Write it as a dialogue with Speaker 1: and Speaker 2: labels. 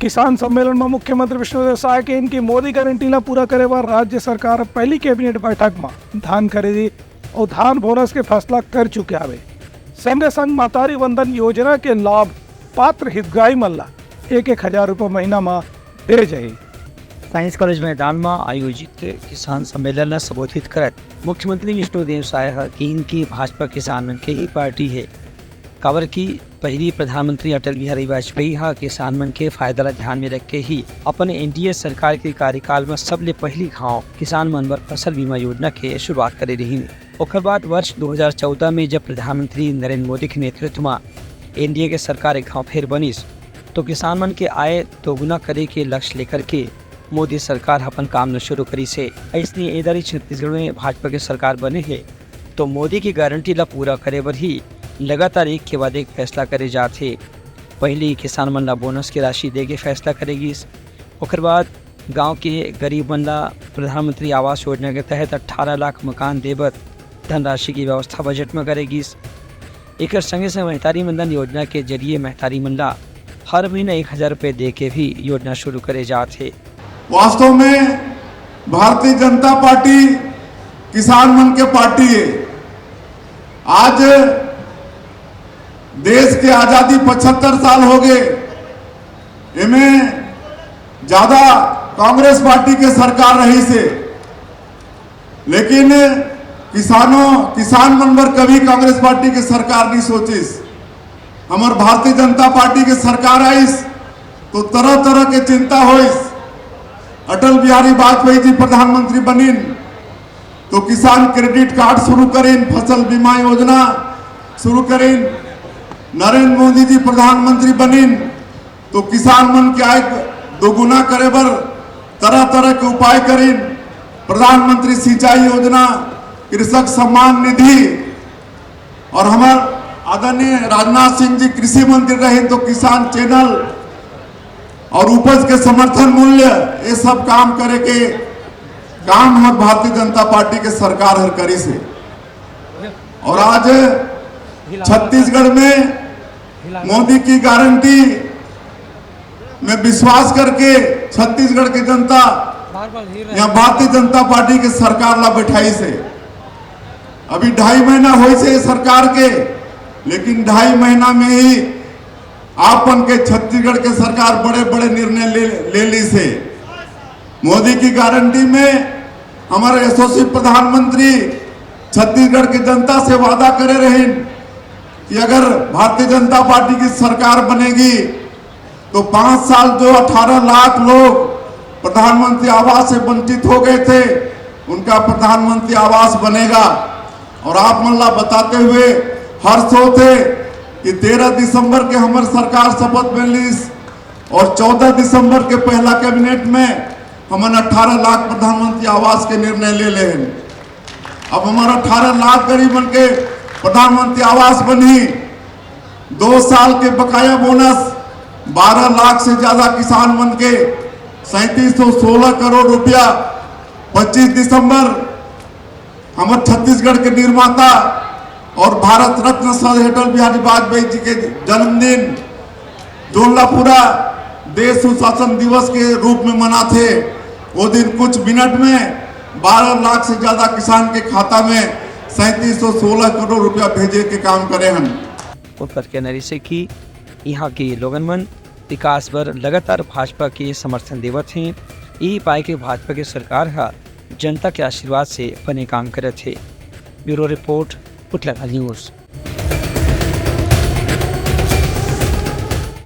Speaker 1: किसान सम्मेलन में मुख्यमंत्री विष्णुदेव साय के इनकी मोदी गारंटी ला पूरा करे बार राज्य सरकार पहली कैबिनेट बैठक में धान खरीदी और धान बोनस के फैसला कर चुके आवे। संघ संग मातारी वंदन योजना के लाभ पात्र हितग्राही मल्ला 1,000 रुपये महीना में दे जाए।
Speaker 2: साइंस कॉलेज मैदान में आयोजित किसान सम्मेलन संबोधित करत मुख्यमंत्री विष्णुदेव साय की इनकी भाजपा किसान के ही पार्टी है। काबर की पहली प्रधानमंत्री अटल बिहारी वाजपेयी किसान मन के फायदा ध्यान में रख के ही अपने एनडीए सरकार के कार्यकाल में सबले पहली घाव किसान मन बर फसल बीमा योजना के शुरुआत करे रही। ओकर बाद वर्ष 2014 में जब प्रधानमंत्री नरेंद्र मोदी के नेतृत्व में एनडीए के सरकार एक घाव फिर बनिस तो किसान मन के आय दोगुना करे के लक्ष्य लेकर के मोदी सरकार अपन काम न शुरू करी से। इसलिए इधर छत्तीसगढ़ में भाजपा के सरकार बने है तो मोदी की गारंटी ला पूरा करे बर ही लगातार एक के बाद एक फैसला करे जाते। पहले किसान मन ला बोनस की राशि दे के फैसला करेगी। ओकर बाद गांव के गरीब मन ला प्रधानमंत्री आवास योजना के तहत 18 लाख मकान देवत धनराशि की व्यवस्था बजट में करेगी। एक संगे से महतारी मंदन योजना के जरिए महतारी मन ला हर महीने 1,000 रुपये दे के भी योजना शुरू करे जाते।
Speaker 3: वास्तव में भारतीय जनता पार्टी किसान मन के पार्टी है। आज देश के आजादी 75 साल हो गए। इनमें ज्यादा कांग्रेस पार्टी के सरकार रही से, लेकिन किसान मन पर कभी कांग्रेस पार्टी के सरकार नहीं सोचिस। हमार भारतीय जनता पार्टी के सरकार आईस तो तरह तरह के चिंता होइस। अटल बिहारी वाजपेयी जी प्रधानमंत्री बनिन तो किसान क्रेडिट कार्ड शुरू करें, फसल बीमा योजना शुरू करें। नरेंद्र मोदी जी प्रधानमंत्री बनिन तो किसान मन के आय दोगुना करे बर तरह तरह के उपाय करें। प्रधानमंत्री सिंचाई योजना, कृषक सम्मान निधि, और हमार आदरणीय राजनाथ सिंह जी कृषि मंत्री रहे तो किसान चैनल और उपज के समर्थन मूल्य, ये सब काम करे के काम हमारे भारतीय जनता पार्टी के सरकार हर करी से। और आज छत्तीसगढ़ में मोदी की गारंटी में विश्वास करके छत्तीसगढ़ की जनता यहाँ भारतीय जनता पार्टी के सरकार ला बैठाई से। अभी 2.5 महीना हो से सरकार के, लेकिन 2.5 महीना में ही आपन के छत्तीसगढ़ के सरकार बड़े बड़े निर्णय ले ली से। मोदी की गारंटी में हमारे यशस्वी प्रधानमंत्री छत्तीसगढ़ की जनता से वादा करे रहे कि अगर भारतीय जनता पार्टी की सरकार बनेगी तो 5 साल जो 18 लाख लोग प्रधानमंत्री आवास से वंचित हो गए थे उनका प्रधानमंत्री आवास बनेगा। और आप मल्ला बताते हुए हर्ष होते कि 13 दिसंबर के हमारे सरकार शपथ में लीस और 14 दिसंबर के पहला कैबिनेट में हमने 18 लाख प्रधानमंत्री आवास के निर्णय ले ले। अब हमारा 18 लाख गरीबन के प्रधानमंत्री आवास बनी। 2 साल के बकाया बोनस 12 लाख से ज्यादा किसान मन के 3716 करोड़ रुपया। 25 दिसंबर हमारे छत्तीसगढ़ के निर्माता और भारत रत्न सर अटल बिहारी वाजपेयी जी के जन्मदिन जोला पूरा देश सुशासन दिवस के रूप में मनाते। वो दिन कुछ मिनट में 12 लाख से ज्यादा किसान के खाता में 3716 करोड़ रुपया भेजे के काम करे हम।
Speaker 2: उत्तर के नरी से कि यहाँ के लोगन मन विकास पर लगातार भाजपा के समर्थन देवत हैं। यही पाए के भाजपा के सरकार जनता के आशीर्वाद से बने काम करत है। Bureau report Putla news.